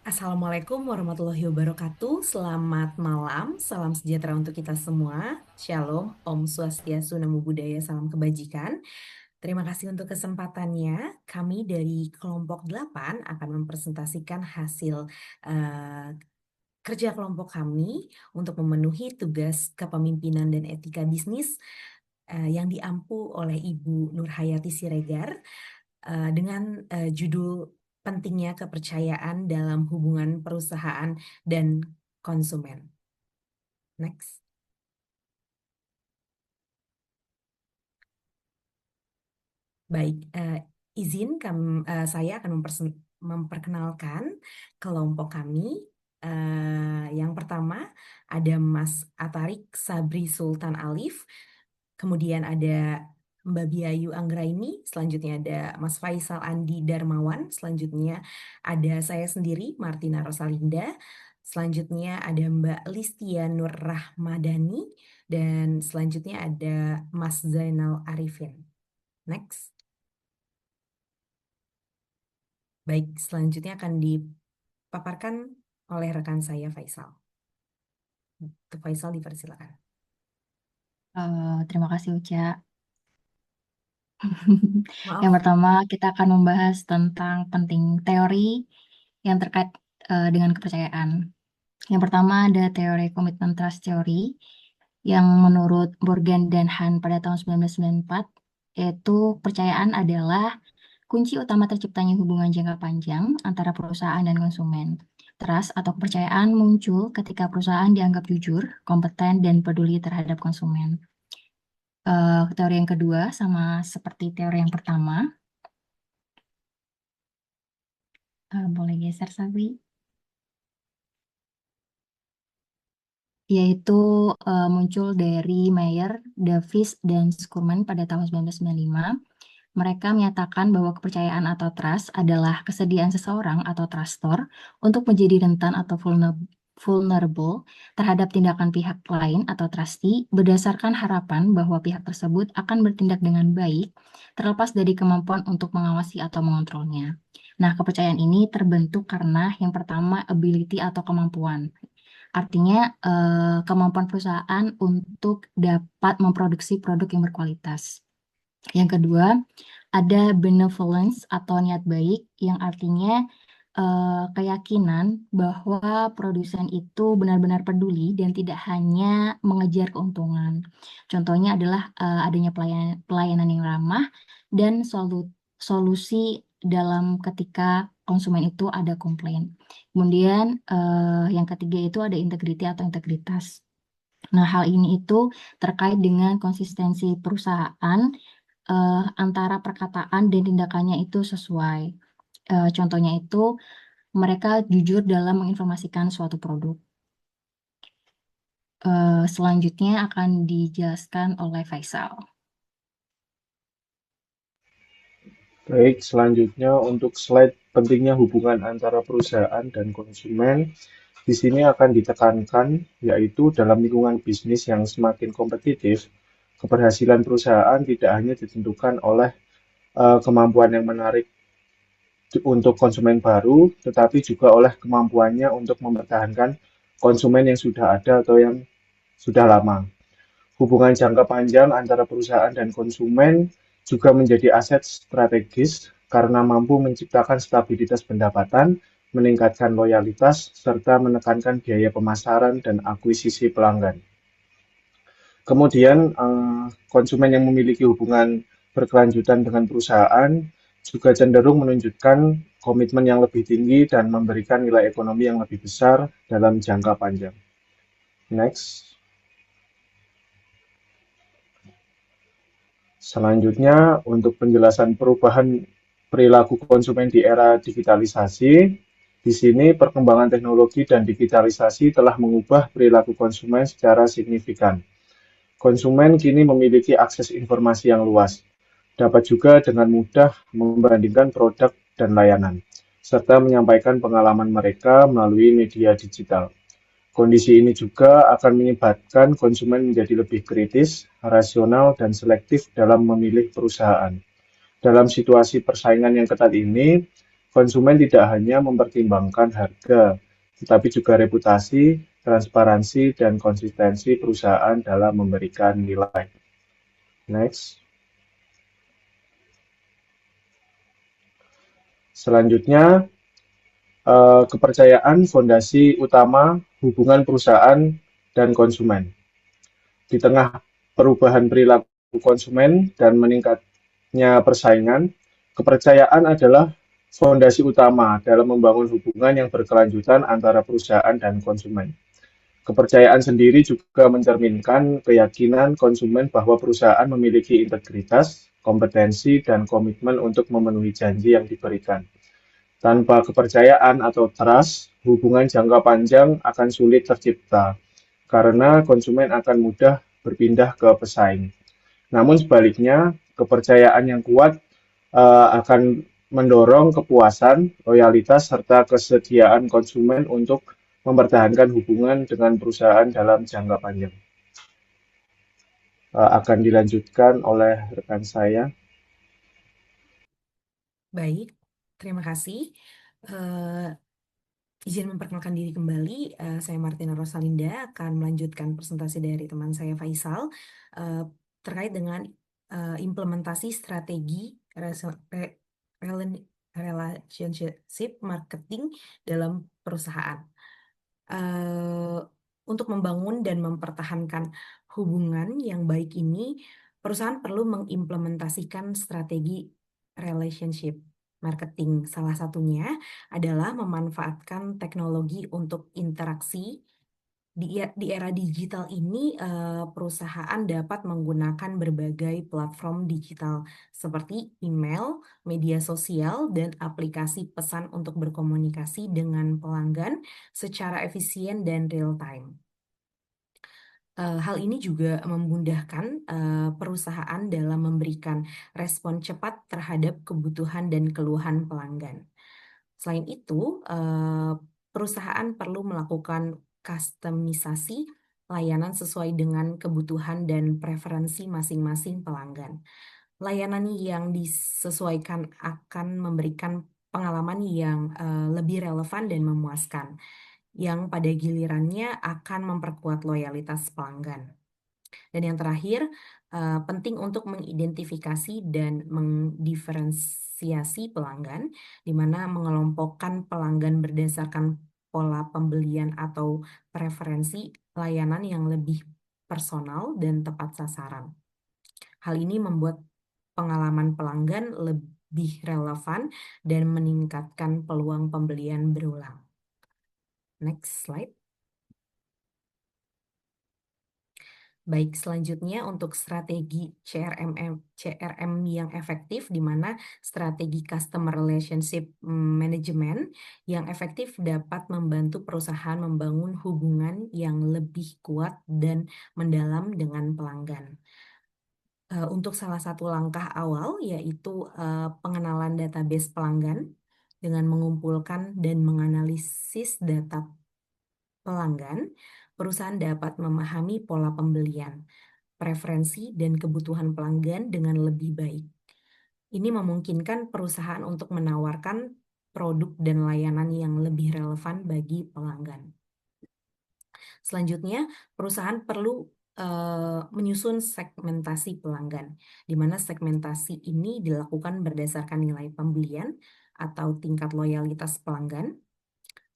Assalamualaikum warahmatullahi wabarakatuh. Selamat malam, salam sejahtera untuk kita semua. Shalom, Om Swastiastu, Namo Buddhaya, salam kebajikan. Terima kasih untuk kesempatannya. Kami dari kelompok 8 akan mempresentasikan hasil eh, kerja kelompok kami untuk memenuhi tugas kepemimpinan dan etika bisnis yang diampu oleh Ibu Nurhayati Siregar dengan judul pentingnya kepercayaan dalam hubungan perusahaan dan konsumen. Next. Baik, saya akan memperkenalkan kelompok kami. Yang pertama ada Mas Atarik Sabri Sultan Alif, kemudian ada Mbak Biayu Anggraini, selanjutnya ada Mas Faisal Andi Darmawan, selanjutnya ada saya sendiri Martina Rosalinda, selanjutnya ada Mbak Listia Nur Rahmadani, dan selanjutnya ada Mas Zainal Arifin. Next. Baik, selanjutnya akan dipaparkan oleh rekan saya Faisal. Untuk Faisal dipersilakan. Terima kasih Uca. Yang Maaf. pertama kita akan membahas tentang penting teori yang terkait dengan kepercayaan. Yang pertama ada teori Commitment Trust Theory yang menurut Morgan dan Han pada tahun 1994, yaitu kepercayaan adalah kunci utama terciptanya hubungan jangka panjang antara perusahaan dan konsumen. Trust atau kepercayaan muncul ketika perusahaan dianggap jujur, kompeten, dan peduli terhadap konsumen. Teori yang kedua sama seperti teori yang pertama. Boleh geser Sabri, yaitu muncul dari Mayer, Davis, dan Skurman pada tahun 1995. Mereka menyatakan bahwa kepercayaan atau trust adalah kesediaan seseorang atau trustor untuk menjadi rentan atau vulnerable terhadap tindakan pihak lain atau trustee berdasarkan harapan bahwa pihak tersebut akan bertindak dengan baik terlepas dari kemampuan untuk mengawasi atau mengontrolnya. Nah, kepercayaan ini terbentuk karena yang pertama ability atau kemampuan. Artinya kemampuan perusahaan untuk dapat memproduksi produk yang berkualitas. Yang kedua, ada benevolence atau niat baik yang artinya keyakinan bahwa produsen itu benar-benar peduli dan tidak hanya mengejar keuntungan. Contohnya adalah adanya pelayanan yang ramah dan solusi dalam ketika konsumen itu ada komplain. Kemudian yang ketiga itu ada integriti atau integritas. Nah, hal ini itu terkait dengan konsistensi perusahaan antara perkataan dan tindakannya itu sesuai. Contohnya itu mereka jujur dalam menginformasikan suatu produk. Selanjutnya akan dijelaskan oleh Faisal. Baik, selanjutnya untuk slide pentingnya hubungan antara perusahaan dan konsumen, di sini akan ditekankan, yaitu dalam lingkungan bisnis yang semakin kompetitif, keberhasilan perusahaan tidak hanya ditentukan oleh kemampuan yang menarik untuk konsumen baru, tetapi juga oleh kemampuannya untuk mempertahankan konsumen yang sudah ada atau yang sudah lama. Hubungan jangka panjang antara perusahaan dan konsumen juga menjadi aset strategis karena mampu menciptakan stabilitas pendapatan, meningkatkan loyalitas, serta menekankan biaya pemasaran dan akuisisi pelanggan. Kemudian, konsumen yang memiliki hubungan berkelanjutan dengan perusahaan juga cenderung menunjukkan komitmen yang lebih tinggi dan memberikan nilai ekonomi yang lebih besar dalam jangka panjang. Next. Selanjutnya, untuk penjelasan perubahan perilaku konsumen di era digitalisasi, di sini perkembangan teknologi dan digitalisasi telah mengubah perilaku konsumen secara signifikan. Konsumen kini memiliki akses informasi yang luas, dapat juga dengan mudah membandingkan produk dan layanan, serta menyampaikan pengalaman mereka melalui media digital. Kondisi ini juga akan menyebabkan konsumen menjadi lebih kritis, rasional, dan selektif dalam memilih perusahaan. Dalam situasi persaingan yang ketat ini, konsumen tidak hanya mempertimbangkan harga, tetapi juga reputasi, transparansi, dan konsistensi perusahaan dalam memberikan nilai. Next. Selanjutnya, kepercayaan fondasi utama hubungan perusahaan dan konsumen. Di tengah perubahan perilaku konsumen dan meningkatnya persaingan, kepercayaan adalah fondasi utama dalam membangun hubungan yang berkelanjutan antara perusahaan dan konsumen. Kepercayaan sendiri juga mencerminkan keyakinan konsumen bahwa perusahaan memiliki integritas, kompetensi, dan komitmen untuk memenuhi janji yang diberikan. Tanpa kepercayaan atau trust, hubungan jangka panjang akan sulit tercipta karena konsumen akan mudah berpindah ke pesaing. Namun sebaliknya, kepercayaan yang kuat akan mendorong kepuasan, loyalitas, serta kesediaan konsumen untuk mempertahankan hubungan dengan perusahaan dalam jangka panjang. Akan dilanjutkan oleh rekan saya. Baik, terima kasih. Izin memperkenalkan diri kembali, saya Martina Rosalinda akan melanjutkan presentasi dari teman saya Faisal terkait dengan implementasi strategi relationship marketing dalam perusahaan. Untuk membangun dan mempertahankan hubungan yang baik ini, perusahaan perlu mengimplementasikan strategi relationship marketing. Salah satunya adalah memanfaatkan teknologi untuk interaksi. Di era digital ini, perusahaan dapat menggunakan berbagai platform digital seperti email, media sosial, dan aplikasi pesan untuk berkomunikasi dengan pelanggan secara efisien dan real-time. Hal ini juga memudahkan perusahaan dalam memberikan respon cepat terhadap kebutuhan dan keluhan pelanggan. Selain itu, perusahaan perlu melakukan kustomisasi layanan sesuai dengan kebutuhan dan preferensi masing-masing pelanggan. Layanan yang disesuaikan akan memberikan pengalaman yang lebih relevan dan memuaskan, yang pada gilirannya akan memperkuat loyalitas pelanggan. Dan yang terakhir, penting untuk mengidentifikasi dan mendiferensiasi pelanggan, di mana mengelompokkan pelanggan berdasarkan pola pembelian atau preferensi layanan yang lebih personal dan tepat sasaran. Hal ini membuat pengalaman pelanggan lebih relevan dan meningkatkan peluang pembelian berulang. Next slide. Baik, selanjutnya untuk strategi CRM yang efektif, di mana strategi Customer Relationship Management yang efektif dapat membantu perusahaan membangun hubungan yang lebih kuat dan mendalam dengan pelanggan. Untuk salah satu langkah awal yaitu pengenalan database pelanggan dengan mengumpulkan dan menganalisis data pelanggan, perusahaan dapat memahami pola pembelian, preferensi, dan kebutuhan pelanggan dengan lebih baik. Ini memungkinkan perusahaan untuk menawarkan produk dan layanan yang lebih relevan bagi pelanggan. Selanjutnya, perusahaan perlu menyusun segmentasi pelanggan, di mana segmentasi ini dilakukan berdasarkan nilai pembelian atau tingkat loyalitas pelanggan,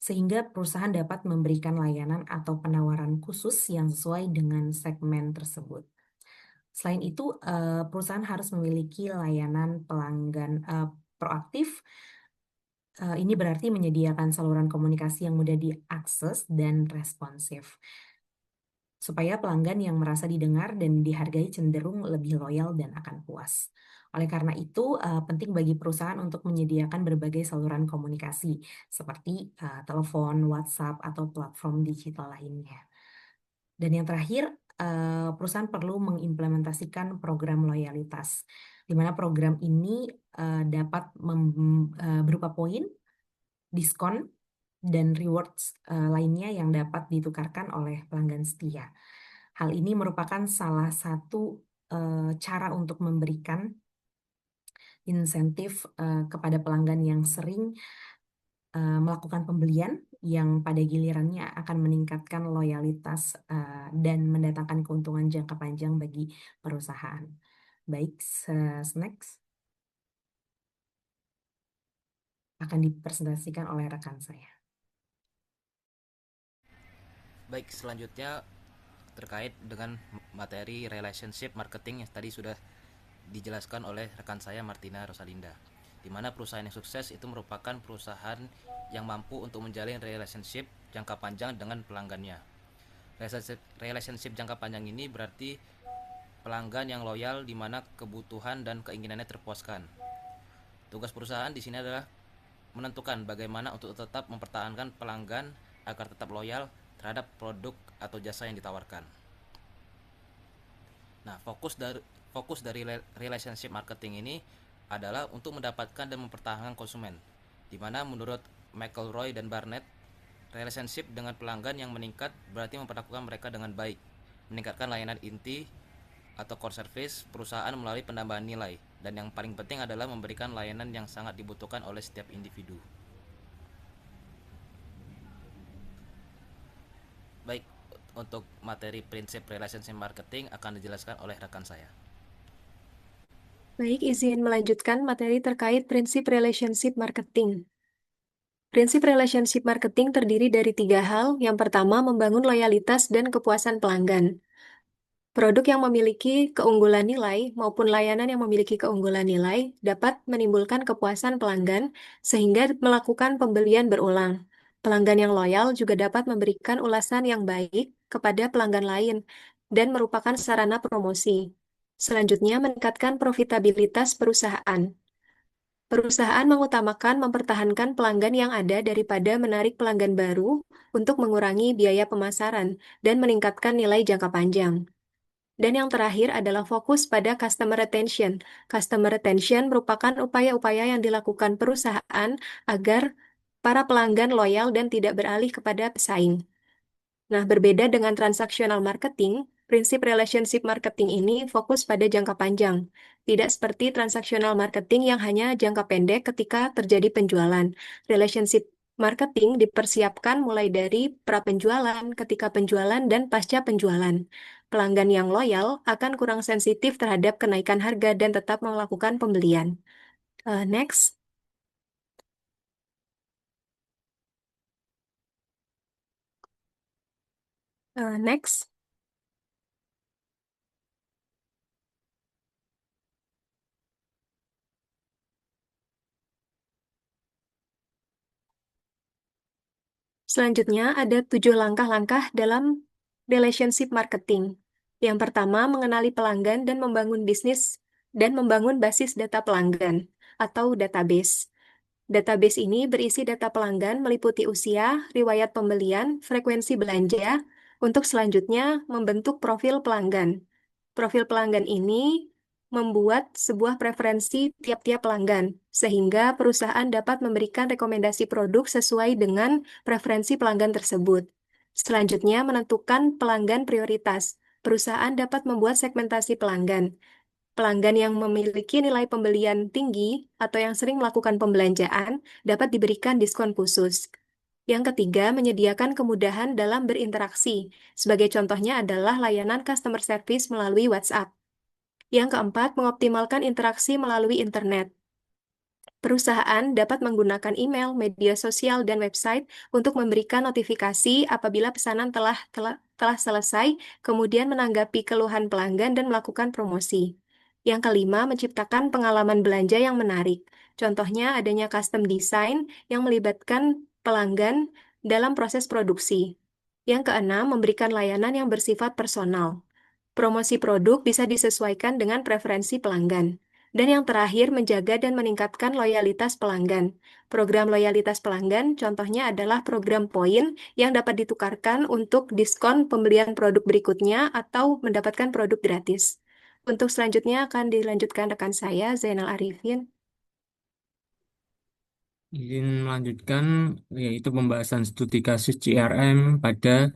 sehingga perusahaan dapat memberikan layanan atau penawaran khusus yang sesuai dengan segmen tersebut. Selain itu, perusahaan harus memiliki layanan pelanggan proaktif. Ini berarti menyediakan saluran komunikasi yang mudah diakses dan responsif, supaya pelanggan yang merasa didengar dan dihargai cenderung lebih loyal dan akan puas. Oleh karena itu, penting bagi perusahaan untuk menyediakan berbagai saluran komunikasi seperti telepon, WhatsApp, atau platform digital lainnya. Dan yang terakhir, perusahaan perlu mengimplementasikan program loyalitas, di mana program ini dapat berupa poin, diskon, dan rewards lainnya yang dapat ditukarkan oleh pelanggan setia. Hal ini merupakan salah satu cara untuk memberikan insentif kepada pelanggan yang sering melakukan pembelian yang pada gilirannya akan meningkatkan loyalitas dan mendatangkan keuntungan jangka panjang bagi perusahaan. Baik, next akan dipresentasikan oleh rekan saya. Baik, selanjutnya terkait dengan materi relationship marketing yang tadi sudah dijelaskan oleh rekan saya Martina Rosalinda, di mana perusahaan yang sukses itu merupakan perusahaan yang mampu untuk menjalin relationship jangka panjang dengan pelanggannya. Relationship jangka panjang ini berarti pelanggan yang loyal di mana kebutuhan dan keinginannya terpuaskan. Tugas perusahaan di sini adalah menentukan bagaimana untuk tetap mempertahankan pelanggan agar tetap loyal terhadap produk atau jasa yang ditawarkan. Nah, fokus dari relationship marketing ini adalah untuk mendapatkan dan mempertahankan konsumen. Di mana menurut McElroy dan Barnett, relationship dengan pelanggan yang meningkat berarti memperlakukan mereka dengan baik, meningkatkan layanan inti atau core service perusahaan melalui penambahan nilai, dan yang paling penting adalah memberikan layanan yang sangat dibutuhkan oleh setiap individu. Baik, untuk materi prinsip relationship marketing akan dijelaskan oleh rekan saya. Baik, izin melanjutkan materi terkait prinsip relationship marketing. Prinsip relationship marketing terdiri dari 3 hal. Yang pertama, membangun loyalitas dan kepuasan pelanggan. Produk yang memiliki keunggulan nilai maupun layanan yang memiliki keunggulan nilai dapat menimbulkan kepuasan pelanggan sehingga melakukan pembelian berulang. Pelanggan yang loyal juga dapat memberikan ulasan yang baik kepada pelanggan lain dan merupakan sarana promosi. Selanjutnya, meningkatkan profitabilitas perusahaan. Perusahaan mengutamakan mempertahankan pelanggan yang ada daripada menarik pelanggan baru untuk mengurangi biaya pemasaran dan meningkatkan nilai jangka panjang. Dan yang terakhir adalah fokus pada customer retention. Customer retention merupakan upaya-upaya yang dilakukan perusahaan agar para pelanggan loyal dan tidak beralih kepada pesaing. Nah, berbeda dengan transactional marketing, prinsip relationship marketing ini fokus pada jangka panjang. Tidak seperti transactional marketing yang hanya jangka pendek ketika terjadi penjualan. Relationship marketing dipersiapkan mulai dari pra-penjualan, ketika penjualan, dan pasca penjualan. Pelanggan yang loyal akan kurang sensitif terhadap kenaikan harga dan tetap melakukan pembelian. Next. Next. Selanjutnya, ada 7 langkah-langkah dalam relationship marketing. Yang pertama, mengenali pelanggan dan membangun bisnis dan membangun basis data pelanggan atau database. Database ini berisi data pelanggan meliputi usia, riwayat pembelian, frekuensi belanja, untuk selanjutnya membentuk profil pelanggan. Profil pelanggan ini membuat sebuah preferensi tiap-tiap pelanggan, sehingga perusahaan dapat memberikan rekomendasi produk sesuai dengan preferensi pelanggan tersebut. Selanjutnya, menentukan pelanggan prioritas. Perusahaan dapat membuat segmentasi pelanggan. Pelanggan yang memiliki nilai pembelian tinggi atau yang sering melakukan pembelanjaan dapat diberikan diskon khusus. Yang ketiga, menyediakan kemudahan dalam berinteraksi. Sebagai contohnya adalah layanan customer service melalui WhatsApp. Yang keempat, mengoptimalkan interaksi melalui internet. Perusahaan dapat menggunakan email, media sosial, dan website untuk memberikan notifikasi apabila pesanan telah selesai, kemudian menanggapi keluhan pelanggan dan melakukan promosi. Yang kelima, menciptakan pengalaman belanja yang menarik. Contohnya adanya custom design yang melibatkan pelanggan dalam proses produksi. Yang keenam, memberikan layanan yang bersifat personal. Promosi produk bisa disesuaikan dengan preferensi pelanggan. Dan yang terakhir, menjaga dan meningkatkan loyalitas pelanggan. Program loyalitas pelanggan contohnya adalah program poin yang dapat ditukarkan untuk diskon pembelian produk berikutnya atau mendapatkan produk gratis. Untuk selanjutnya akan dilanjutkan rekan saya, Zainal Arifin. Izin melanjutkan yaitu pembahasan studi kasus CRM pada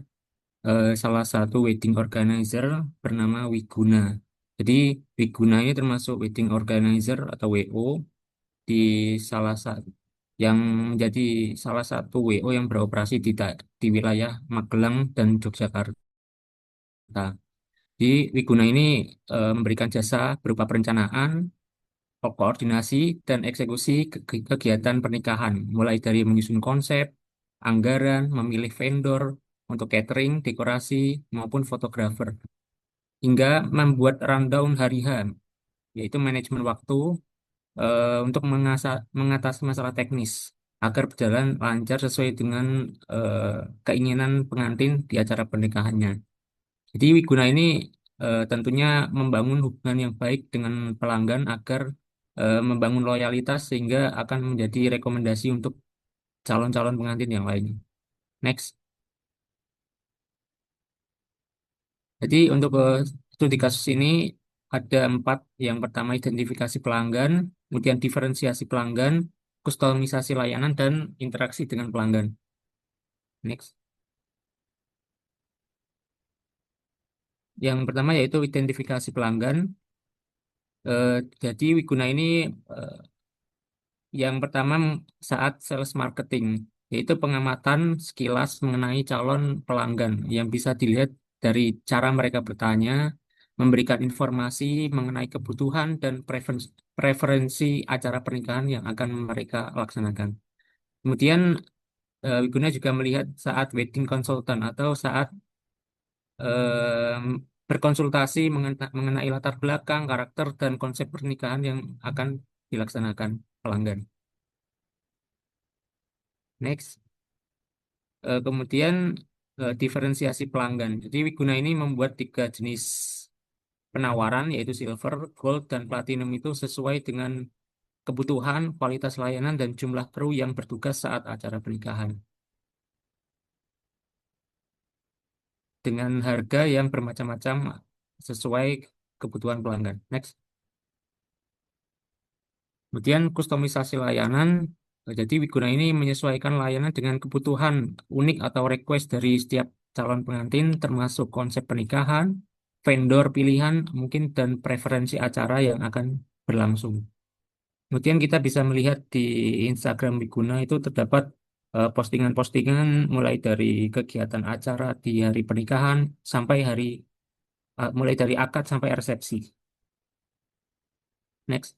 salah satu wedding organizer bernama Wiguna. Jadi Wiguna ini termasuk wedding organizer atau WO di salah satu yang menjadi salah satu WO yang beroperasi di wilayah Magelang dan Yogyakarta. Di Wiguna ini memberikan jasa berupa perencanaan, koordinasi, dan eksekusi kegiatan pernikahan, mulai dari menyusun konsep, anggaran, memilih vendor untuk catering, dekorasi, maupun fotografer, hingga membuat rundown hari H, yaitu manajemen waktu untuk mengatasi masalah teknis agar berjalan lancar sesuai dengan keinginan pengantin di acara pernikahannya. Jadi Wiguna ini tentunya membangun hubungan yang baik dengan pelanggan agar membangun loyalitas sehingga akan menjadi rekomendasi untuk calon-calon pengantin yang lain. Next. Jadi untuk studi kasus ini ada 4. Yang pertama identifikasi pelanggan, kemudian diferensiasi pelanggan, kustomisasi layanan, dan interaksi dengan pelanggan. Next. Yang pertama yaitu identifikasi pelanggan. Jadi Wiguna ini eh, yang pertama saat sales marketing, yaitu pengamatan sekilas mengenai calon pelanggan yang bisa dilihat dari cara mereka bertanya, memberikan informasi mengenai kebutuhan dan preferensi acara pernikahan yang akan mereka laksanakan. Kemudian Wiguna juga melihat saat wedding consultant atau saat berkonsultasi mengenai latar belakang, karakter, dan konsep pernikahan yang akan dilaksanakan pelanggan. Next. Kemudian diferensiasi pelanggan. Jadi Wiguna ini membuat 3 jenis penawaran yaitu silver, gold, dan platinum itu sesuai dengan kebutuhan, kualitas layanan, dan jumlah kru yang bertugas saat acara pernikahan. Dengan harga yang bermacam-macam sesuai kebutuhan pelanggan. Next. Kemudian kustomisasi layanan. Jadi Wiguna ini menyesuaikan layanan dengan kebutuhan unik atau request dari setiap calon pengantin, termasuk konsep pernikahan, vendor pilihan, mungkin dan preferensi acara yang akan berlangsung. Kemudian kita bisa melihat di Instagram Wiguna itu terdapat postingan-postingan mulai dari kegiatan acara di hari pernikahan sampai mulai dari akad sampai resepsi. Next.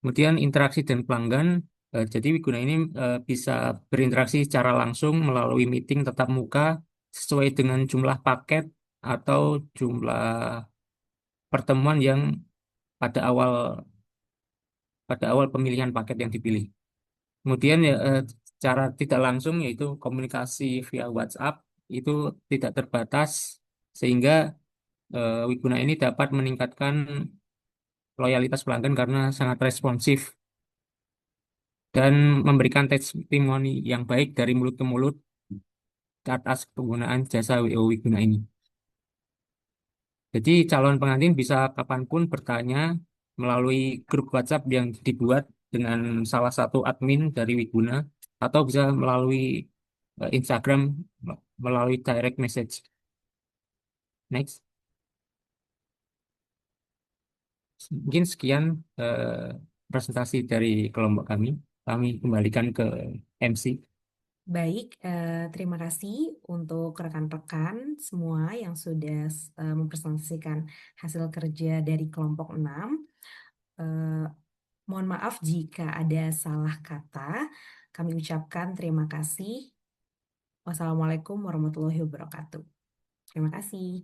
Kemudian interaksi dengan pelanggan, jadi Wiguna ini bisa berinteraksi secara langsung melalui meeting tatap muka sesuai dengan jumlah paket atau jumlah pertemuan yang pada awal pada awal pemilihan paket yang dipilih. Kemudian ya, secara tidak langsung yaitu komunikasi via WhatsApp itu tidak terbatas sehingga Wiguna ini dapat meningkatkan loyalitas pelanggan karena sangat responsif dan memberikan testimoni yang baik dari mulut ke mulut atas penggunaan jasa WO Wiguna ini. Jadi calon pengantin bisa kapanpun bertanya melalui grup WhatsApp yang dibuat dengan salah satu admin dari Wiguna atau bisa melalui Instagram melalui direct message. Next. Mungkin sekian presentasi dari kelompok kami. Kami kembalikan ke MC. Baik, terima kasih untuk rekan-rekan semua yang sudah mempresentasikan hasil kerja dari kelompok 6. Eh, Mohon maaf jika ada salah kata. Kami ucapkan terima kasih. Wassalamualaikum warahmatullahi wabarakatuh. Terima kasih.